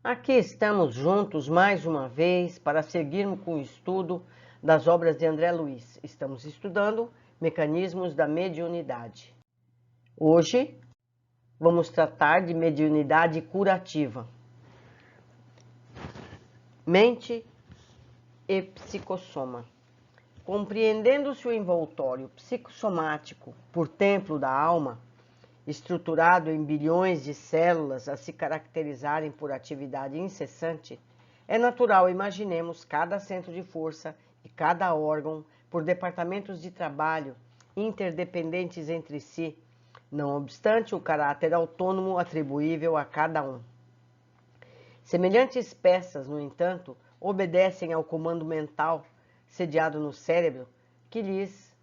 Aqui estamos juntos mais uma vez para seguirmos com o estudo das obras de André Luiz. Estamos estudando mecanismos da mediunidade. Hoje vamos tratar de mediunidade curativa. Mente e psicossoma. Compreendendo-se o envoltório psicossomático por templo da alma, estruturado em bilhões de células a se caracterizarem por atividade incessante, é natural imaginemos cada centro de força e cada órgão por departamentos de trabalho interdependentes entre si, não obstante o caráter autônomo atribuível a cada um. Semelhantes peças, no entanto, obedecem ao comando mental sediado no cérebro, que lhes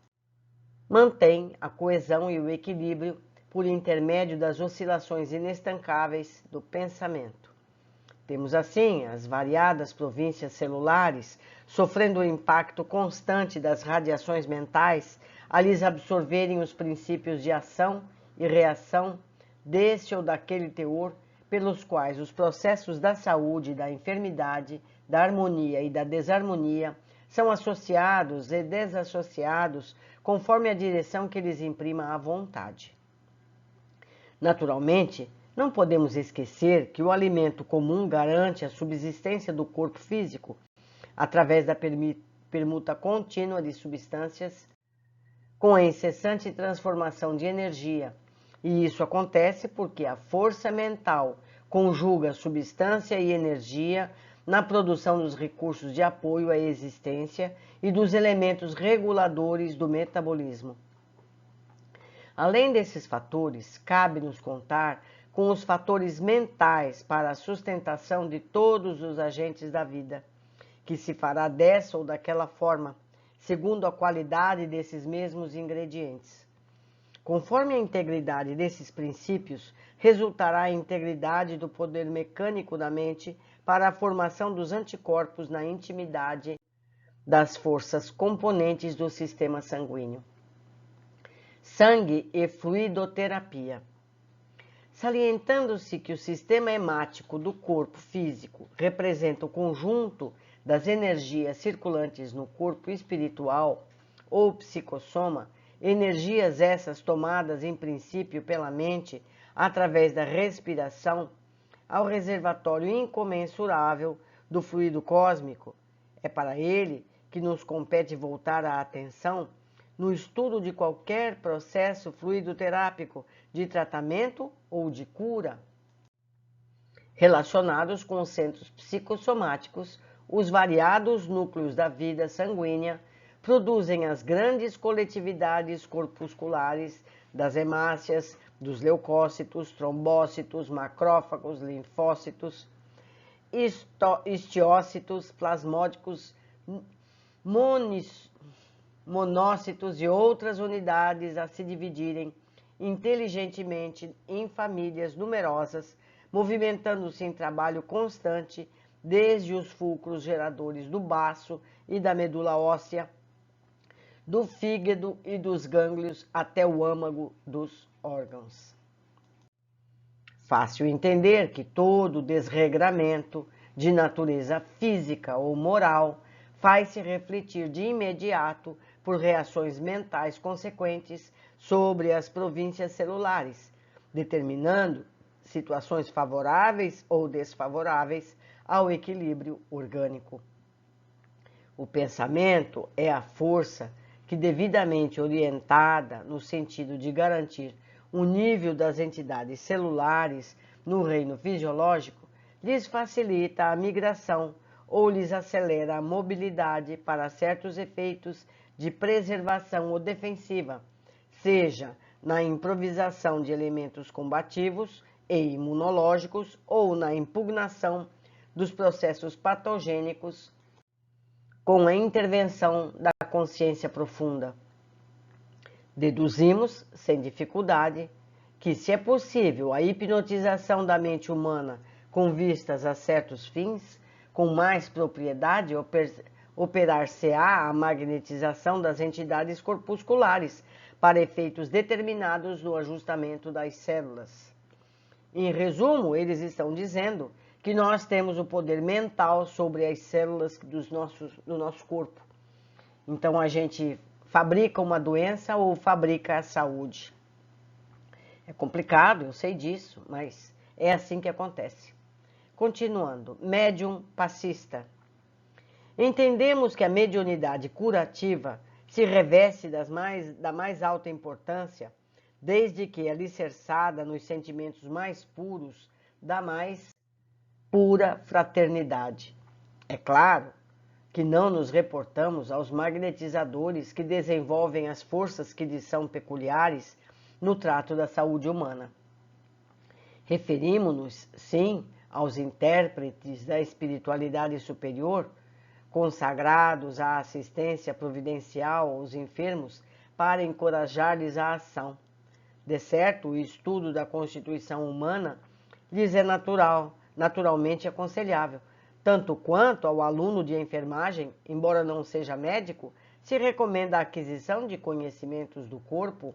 mantém a coesão e o equilíbrio por intermédio das oscilações inestancáveis do pensamento. Temos assim as variadas províncias celulares sofrendo o impacto constante das radiações mentais a lhes absorverem os princípios de ação e reação deste ou daquele teor pelos quais os processos da saúde e da enfermidade, da harmonia e da desarmonia são associados e desassociados conforme a direção que lhes imprima a vontade. Naturalmente, não podemos esquecer que o alimento comum garante a subsistência do corpo físico através da permuta contínua de substâncias com a incessante transformação de energia, e isso acontece porque a força mental conjuga substância e energia na produção dos recursos de apoio à existência e dos elementos reguladores do metabolismo. Além desses fatores, cabe-nos contar com os fatores mentais para a sustentação de todos os agentes da vida, que se fará dessa ou daquela forma, segundo a qualidade desses mesmos ingredientes. Conforme a integridade desses princípios, resultará a integridade do poder mecânico da mente para a formação dos anticorpos na intimidade das forças componentes do sistema sanguíneo. Sangue e fluidoterapia. Salientando-se que o sistema hemático do corpo físico representa o conjunto das energias circulantes no corpo espiritual ou psicossoma, energias essas tomadas em princípio pela mente através da respiração ao reservatório incomensurável do fluido cósmico, é para ele que nos compete voltar a atenção no estudo de qualquer processo fluidoterápico de tratamento ou de cura. Relacionados com os centros psicossomáticos, os variados núcleos da vida sanguínea produzem as grandes coletividades corpusculares das hemácias, dos leucócitos, trombócitos, macrófagos, linfócitos, histiócitos, plasmódicos, monócitos e outras unidades a se dividirem inteligentemente em famílias numerosas, movimentando-se em trabalho constante desde os fulcros geradores do baço e da medula óssea, do fígado e dos gânglios até o âmago dos órgãos. Fácil entender que todo desregramento de natureza física ou moral faz-se refletir de imediato por reações mentais consequentes sobre as províncias celulares, determinando situações favoráveis ou desfavoráveis ao equilíbrio orgânico. O pensamento é a força que, devidamente orientada no sentido de garantir o nível das entidades celulares no reino fisiológico, lhes facilita a migração ou lhes acelera a mobilidade para certos efeitos de preservação ou defensiva, seja na improvisação de elementos combativos e imunológicos ou na impugnação dos processos patogênicos com a intervenção da consciência profunda. Deduzimos, sem dificuldade, que, se é possível a hipnotização da mente humana com vistas a certos fins, com mais propriedade operar-se-á a magnetização das entidades corpusculares para efeitos determinados no ajustamento das células. Em resumo, eles estão dizendo que nós temos o poder mental sobre as células do nosso corpo. Então a gente fabrica uma doença ou fabrica a saúde. É complicado, eu sei disso, mas é assim que acontece. Continuando, médium passista. Entendemos que a mediunidade curativa se reveste da mais alta importância, desde que alicerçada nos sentimentos mais puros da mais pura fraternidade. É claro que não nos reportamos aos magnetizadores que desenvolvem as forças que lhes são peculiares no trato da saúde humana. Referimos-nos, sim, aos intérpretes da espiritualidade superior, consagrados à assistência providencial aos enfermos para encorajar-lhes a ação. De certo, o estudo da constituição humana lhes é naturalmente aconselhável, tanto quanto ao aluno de enfermagem, embora não seja médico, se recomenda a aquisição de conhecimentos do corpo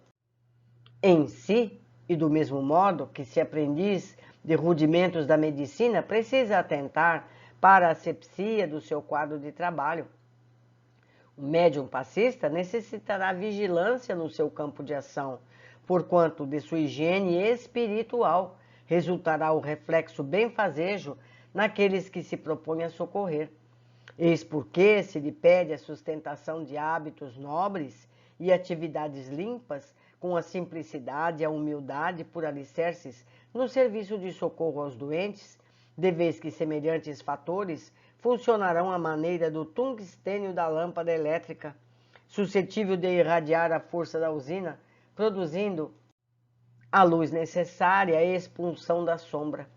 em si, e do mesmo modo que se aprendiz de rudimentos da medicina precisa atentar para a asepsia do seu quadro de trabalho. O médium passista necessitará vigilância no seu campo de ação, porquanto de sua higiene espiritual resultará o reflexo benfazejo naqueles que se propõem a socorrer. Eis porque se lhe pede a sustentação de hábitos nobres e atividades limpas, com a simplicidade e a humildade por alicerces no serviço de socorro aos doentes, de vez que semelhantes fatores funcionarão à maneira do tungstênio da lâmpada elétrica, suscetível de irradiar a força da usina, produzindo a luz necessária à expulsão da sombra.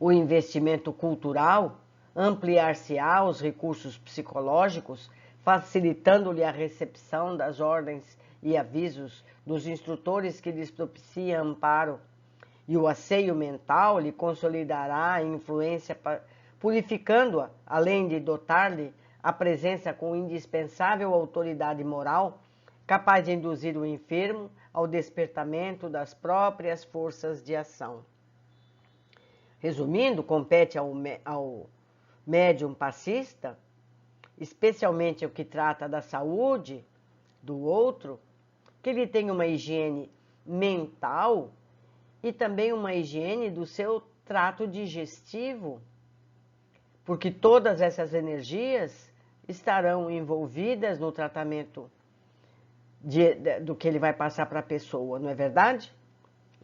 O investimento cultural ampliar-se-á os recursos psicológicos, facilitando-lhe a recepção das ordens e avisos dos instrutores que lhes propicia amparo, e o asseio mental lhe consolidará a influência, purificando-a, além de dotar-lhe a presença com indispensável autoridade moral, capaz de induzir o enfermo ao despertamento das próprias forças de ação. Resumindo, compete ao médium passista, especialmente o que trata da saúde do outro, que ele tenha uma higiene mental e também uma higiene do seu trato digestivo, porque todas essas energias estarão envolvidas no tratamento do que ele vai passar para a pessoa, não é verdade?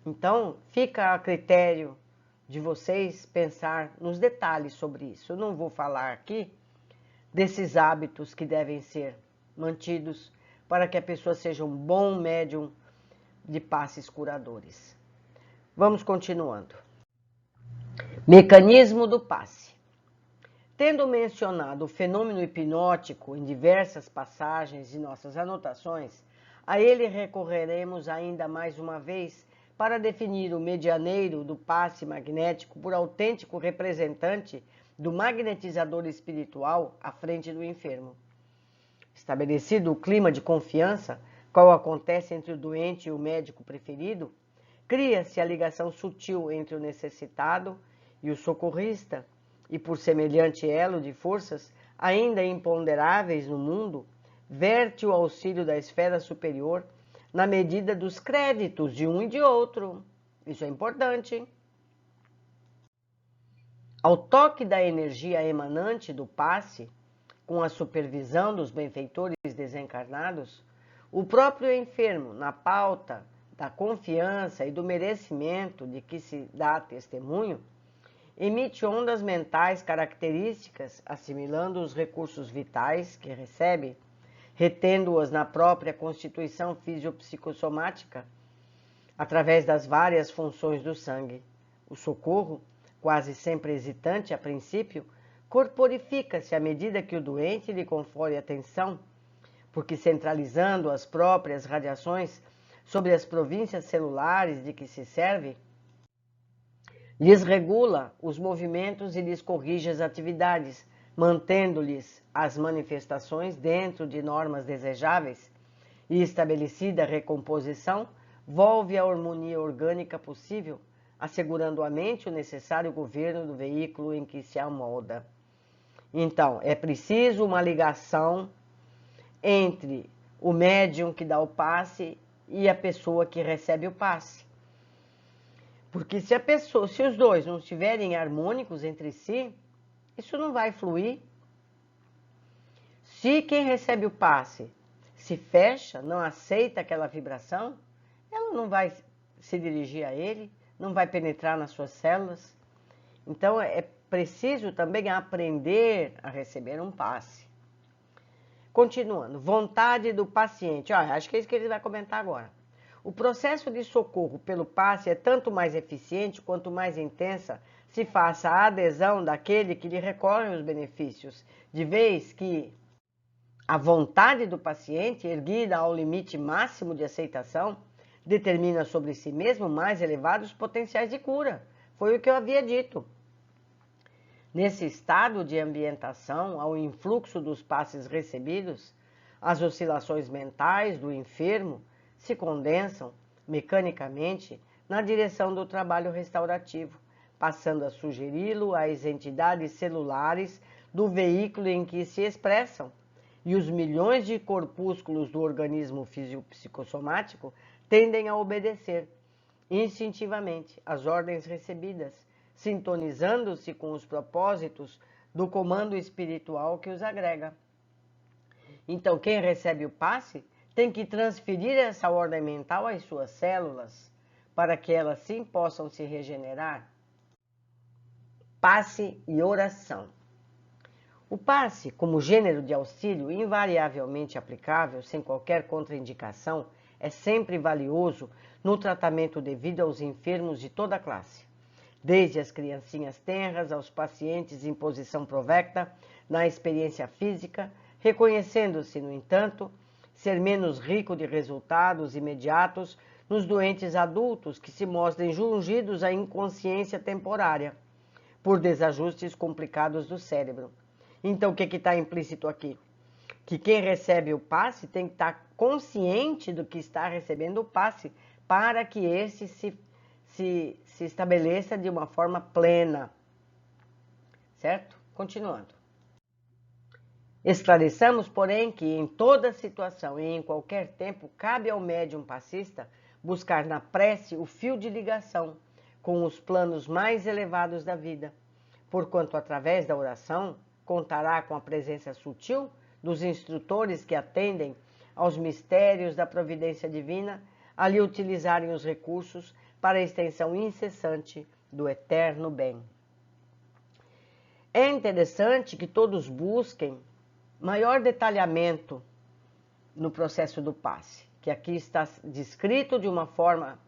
Então, fica a critério de vocês pensar nos detalhes sobre isso. Eu não vou falar aqui desses hábitos que devem ser mantidos para que a pessoa seja um bom médium de passes curadores. Vamos continuando. Mecanismo do passe. Tendo mencionado o fenômeno hipnótico em diversas passagens de nossas anotações, a ele recorreremos ainda mais uma vez para definir o medianeiro do passe magnético por autêntico representante do magnetizador espiritual à frente do enfermo. Estabelecido o clima de confiança, qual acontece entre o doente e o médico preferido, cria-se a ligação sutil entre o necessitado e o socorrista, e por semelhante elo de forças ainda imponderáveis no mundo, verte o auxílio da esfera superior na medida dos créditos de um e de outro. Isso é importante. Ao toque da energia emanante do passe, com a supervisão dos benfeitores desencarnados, o próprio enfermo, na pauta da confiança e do merecimento de que se dá testemunho, emite ondas mentais características, assimilando os recursos vitais que recebe, retendo-as na própria constituição fisiopsicossomática, através das várias funções do sangue. O socorro, quase sempre hesitante a princípio, corporifica-se à medida que o doente lhe confere atenção, porque centralizando as próprias radiações sobre as províncias celulares de que se serve, lhes regula os movimentos e lhes corrige as atividades, mantendo-lhes as manifestações dentro de normas desejáveis, e estabelecida a recomposição, volve a harmonia orgânica possível, assegurando à mente o necessário governo do veículo em que se amolda. Então, é preciso uma ligação entre o médium que dá o passe e a pessoa que recebe o passe. Porque se os dois não estiverem harmônicos entre si, isso não vai fluir. Se quem recebe o passe se fecha, não aceita aquela vibração, ela não vai se dirigir a ele, não vai penetrar nas suas células. Então é preciso também aprender a receber um passe. Continuando, vontade do paciente. Acho que é isso que ele vai comentar agora. O processo de socorro pelo passe é tanto mais eficiente quanto mais intensa se faça a adesão daquele que lhe recorre os benefícios, de vez que a vontade do paciente, erguida ao limite máximo de aceitação, determina sobre si mesmo mais elevados potenciais de cura. Foi o que eu havia dito. Nesse estado de ambientação, ao influxo dos passes recebidos, as oscilações mentais do enfermo se condensam mecanicamente na direção do trabalho restaurativo, passando a sugeri-lo às entidades celulares do veículo em que se expressam, e os milhões de corpúsculos do organismo físico-psicossomático tendem a obedecer instintivamente às ordens recebidas, sintonizando-se com os propósitos do comando espiritual que os agrega. Então, quem recebe o passe tem que transferir essa ordem mental às suas células, para que elas sim possam se regenerar. Passe e oração. O passe, como gênero de auxílio invariavelmente aplicável, sem qualquer contraindicação, é sempre valioso no tratamento devido aos enfermos de toda classe, desde as criancinhas tenras aos pacientes em posição provecta na experiência física, reconhecendo-se, no entanto, ser menos rico de resultados imediatos nos doentes adultos que se mostrem jungidos à inconsciência temporária, por desajustes complicados do cérebro. Então, o que está implícito aqui? Que quem recebe o passe tem que estar consciente do que está recebendo o passe para que esse se estabeleça de uma forma plena. Certo? Continuando. Esclareçamos, porém, que em toda situação e em qualquer tempo cabe ao médium passista buscar na prece o fio de ligação com os planos mais elevados da vida, porquanto através da oração contará com a presença sutil dos instrutores que atendem aos mistérios da providência divina, a lhe utilizarem os recursos para a extensão incessante do eterno bem. É interessante que todos busquem maior detalhamento no processo do passe, que aqui está descrito de uma forma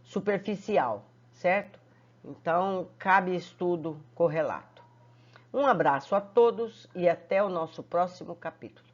superficial, certo? Então, cabe estudo correlato. Um abraço a todos e até o nosso próximo capítulo.